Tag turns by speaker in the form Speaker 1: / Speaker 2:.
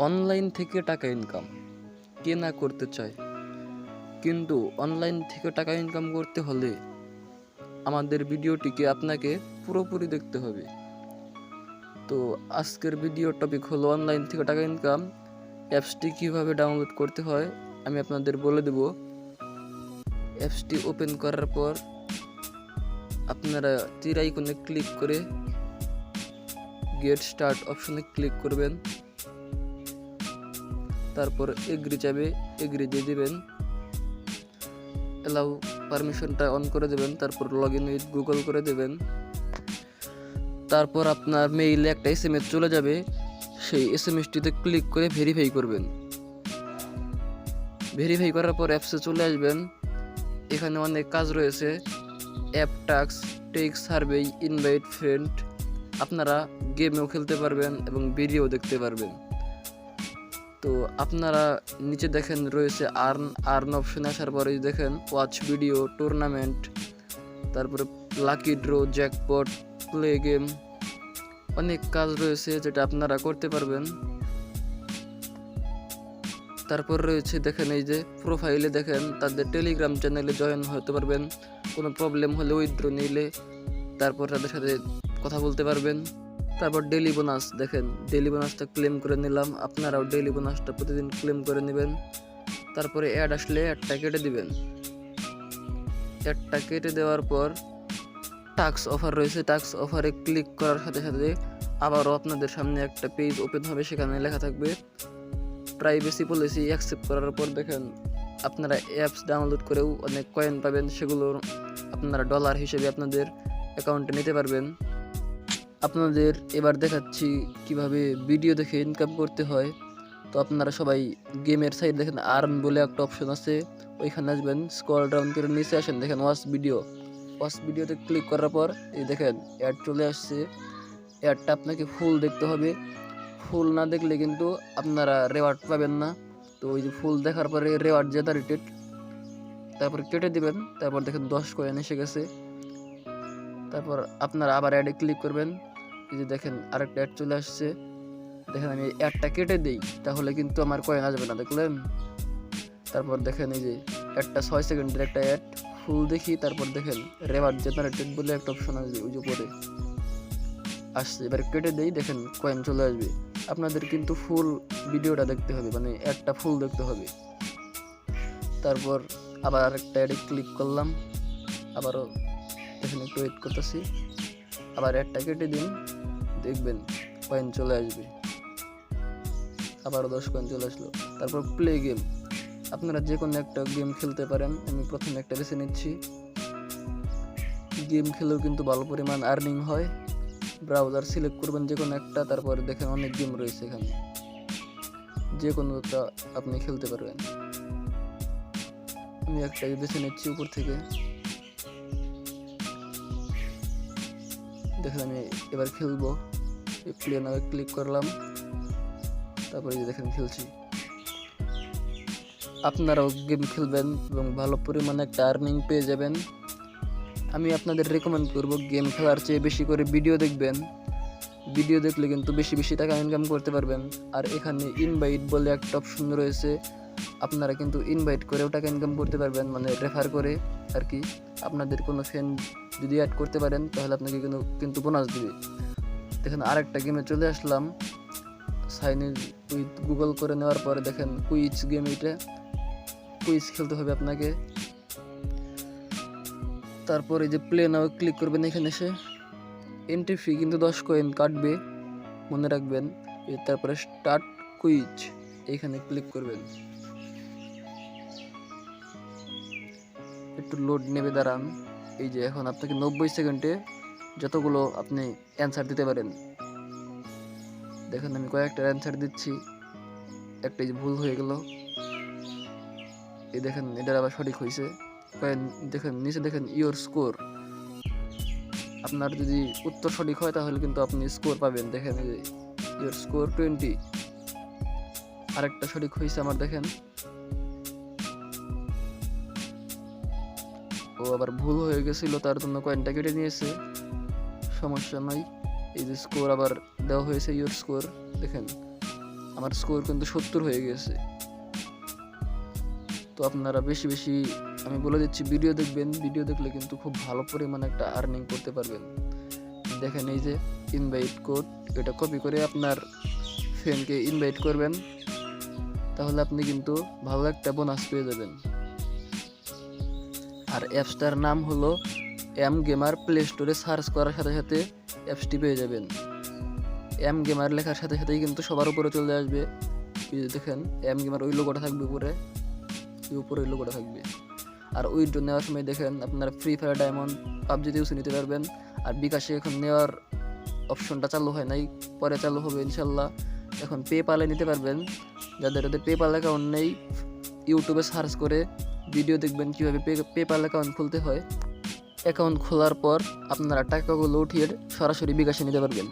Speaker 1: Online থেকে টাকা income কে না করতে চায়, কিন্তু অনলাইন থেকে টাকা ইনকাম করতে হলে আমাদের ভিডিওটিকে আপনাকে পুরোপুরি দেখতে হবে। তো আজকের ভিডিও টপিক হলো অনলাইন থেকে টাকা ইনকাম। অ্যাপসটি কিভাবে ডাউনলোড করতে হয় আমি আপনাদের বলে দেব। অ্যাপসটি ওপেন করার পর আপনারা তীর আইকনে ক্লিক করে গেট স্টার্ট অপশনে ক্লিক করবেন। তারপর এগ্রি চাবে, এগ্রি দিয়ে দেবেন, অ্যালাউ পারমিশনটা অন করে দেবেন। তারপর লগ ইন উইথ গুগল করে দেবেন। তারপর আপনার মেইলে একটা SMS চলে যাবে, সেই SMSটিতে ক্লিক করে ভেরিফাই করবেন। ভেরিফাই করার পর অ্যাপসে চলে আসবেন। এখানে অনেক কাজ রয়েছে, app task, take survey, invite friend. আপনারা গেমেও খেলতে পারবেন এবং ভিডিও দেখতে পারবেন। তো আপনারা নিচে দেখেন রয়েছে আর্ন অপশনে আসার পরে দেখেন ওয়াচ ভিডিও, টুর্নামেন্ট, তারপরে lucky draw, jackpot, play game, অনেক কাজ রয়েছে যেটা আপনারা করতে পারবেন। তারপর রয়েছে দেখেন এই যে প্রোফাইলে দেখেন তাদের টেলিগ্রাম চ্যানেলে জয়েন হতে পারবেন। কোনো প্রবলেম হলে উইথড্র নিলে তারপর তাদের সাথে কথা বলতে পারবেন। তারপর ডেইলি বোনাস দেখেন, ডেইলি বোনাসটা ক্লেম করে নিলাম। আপনারাও ডেইলি বোনাসটা প্রতিদিন ক্লেম করে নেবেন। তারপরে অ্যাড আসলে অ্যাডটা কেটে দিবেন। অ্যাডটা কেটে দেওয়ার পর টাস্ক অফার রয়েছে, টাস্ক অফারে ক্লিক করার সাথে সাথে আবারও আপনাদের সামনে একটা পেজ ওপেন হবে, সেখানে লেখা থাকবে প্রাইভেসি পলিসি। অ্যাকসেপ্ট করার পর দেখেন আপনারা অ্যাপস ডাউনলোড করেও অনেক কয়েন পাবেন, সেগুলো আপনারা ডলার হিসেবে আপনাদের অ্যাকাউন্টে নিতে পারবেন। আপনাদের এবার দেখাচ্ছি কিভাবে ভিডিও দেখে ইনকাম করতে হয়। তো আপনারা সবাই গেমের সাইড দেখেন আর্ন বলে একটা অপশন আছে, ওইখানে আসবেন, স্ক্রল ডাউন করে নিচে আসেন, দেখেন ওয়াচ ভিডিও। ওয়াচ ভিডিওতে ক্লিক করার পর এই দেখেন অ্যাড চলে আসছে। অ্যাডটা আপনাকে ফুল দেখতে হবে, ফুল না দেখলে কিন্তু আপনারা রেওয়ার্ড পাবেন না। তো ওই যে ফুল দেখার পরে রেওয়ার্ড জেনারেটেড, তারপর কেটে দিবেন। তারপর দেখেন 10 কয়েন এসে গেছে। তারপর আপনারা আবার অ্যাডে ক্লিক করবেন। এই যে দেখেন আরেকটা অ্যাড চলে আসছে। দেখেন আমি অ্যাডটা কেটে দিই, তাহলে কিন্তু আমার কয়েন আসবে না, দেখলেন। তারপর দেখেন এই যে অ্যাডটা 6 সেকেন্ডের একটা অ্যাড, ফুল দেখি। তারপর দেখেন রেওয়ার্ড জেনারেটেড বলে একটা অপশন আসবে, ওই যে উপরে আসছে। এবার কেটে দেই, দেখেন কয়েন চলে আসবে। আপনাদের কিন্তু ফুল ভিডিওটা দেখতে হবে, মানে অ্যাডটা ফুল দেখতে হবে। তারপর আবার আরেকটা অ্যাডে ক্লিক করলাম, আবারও দেখেন একটু ওয়েট করতেছি। আবার অ্যাডটা কেটে দিন, দেখবেন কয়েন চলে আসবে। আবারও 10 কয়েন চলে আসলো। তারপর প্লে গেম, আপনারা যে কোনো একটা গেম খেলতে পারেন। আমি প্রথমে একটা বেছে নিচ্ছি। গেম খেলেও কিন্তু ভালো পরিমাণ আর্নিং হয়। ব্রাউজার সিলেক্ট করবেন যে কোনো একটা, তারপরে দেখেন অনেক গেম রয়েছে, এখানে যে কোনোটা আপনি খেলতে পারবেন। আমি একটা বেছে নিচ্ছি উপর থেকে। দেখেন আমি এবার খেলবো, প্লে নাও ক্লিক করলাম, তারপরে দেখেন খেলছি। আপনারাও গেম খেলবেন এবং ভালো পরিমাণে একটা আর্নিং পেয়ে যাবেন। আমি আপনাদের রেকমেন্ড করব গেম খেলার চেয়ে বেশি করে ভিডিও দেখবেন। ভিডিও দেখলে কিন্তু বেশি বেশি টাকা ইনকাম করতে পারবেন। আর এখানে ইনভাইট বলে একটা অপশন রয়েছে, আপনারা কিন্তু ইনভাইট করেও টাকা ইনকাম করতে পারবেন, মানে রেফার করে আর কি। আপনাদের কোনো ফ্রেন্ড যদি অ্যাড করতে পারেন তাহলে আপনাকে কিন্তু বোনাস দিবে। দেখেন আরেকটা গেমে চলে আসলাম, সাইন ইন উইথ গুগল করে নেওয়ার পরে দেখেন কুইজ গেম। এটা কুইজ খেলতে হবে আপনাকে। তারপর এই যে প্লে নাও ক্লিক করবেন, এখানে এসে এন্ট্রি ফি কিন্তু 10 কয়েন কাটবে, মনে রাখবেন। তারপরে স্টার্ট কুইজ, এইখানে ক্লিক করবেন। একটু লোড নেবে, দাঁড়ান। এই যে এখন আপনাকে 90 সেকেন্ডে যতগুলো আপনি অ্যান্সার দিতে পারেন। দেখেন আমি কয়েকটা অ্যান্সার দিচ্ছি, একটা ভুল হয়ে গেল। এই দেখেন এটার আবার সঠিক হয়েছে। দেখেন নিচে দেখেন ইওর স্কোর, আপনার যদি উত্তর সঠিক হয় তাহলে কিন্তু আপনি স্কোর পাবেন। দেখেন এই যে ইওর স্কোর 20। আরেকটা সঠিক হয়েছে আমার, দেখেন। ও আবার ভুল হয়ে গেছিল, তার জন্য কয়েনটা কেটে নিয়েছে, সমস্যা নাই। এই যে স্কোর আবার দেওয়া হয়েছে, ইওর স্কোর দেখেন আমার স্কোর কিন্তু 70 হয়ে গেছে। তো আপনারা বেশি বেশি আমি বলে দিচ্ছি ভিডিও দেখবেন, ভিডিও দেখলে কিন্তু খুব ভালো পরিমাণে একটা আর্নিং করতে পারবেন। দেখেন এই যে ইনভাইট কোড, এটা কপি করে আপনার ফ্রেন্ডকে ইনভাইট করবেন, তাহলে আপনি কিন্তু ভালো একটা বোনাস পেয়ে যাবেন। আর অ্যাপসটার নাম হলো এম গেমার। প্লে স্টোরে সার্চ করার সাথে সাথে অ্যাপসটি পেয়ে যাবেন। এম গেমার লেখার সাথে সাথেই কিন্তু সবার উপরে চলে আসবে। দেখেন এম গেমার ওই লোগোটা থাকবে উপরে ওই লোগোটা থাকবে। আর উইথড্র নেওয়ার সময় দেখেন আপনারা ফ্রি ফায়ার ডায়মন্ড পাবজিতে ইউজ নিতে পারবেন। আর বিকাশে এখন নেওয়ার অপশনটা চালু হয় নাই, পরে চালু হবে ইনশাল্লাহ। এখন পেপালে নিতে পারবেন। যাদের পেপাল অ্যাকাউন্ট নেই, ইউটিউবে সার্চ করে ভিডিও দেখবেন কীভাবে পেপাল অ্যাকাউন্ট খুলতে হয়। অ্যাকাউন্ট খোলার পর আপনারা টাকাগুলো উঠিয়ে সরাসরি বিকাশে নিতে পারবেন।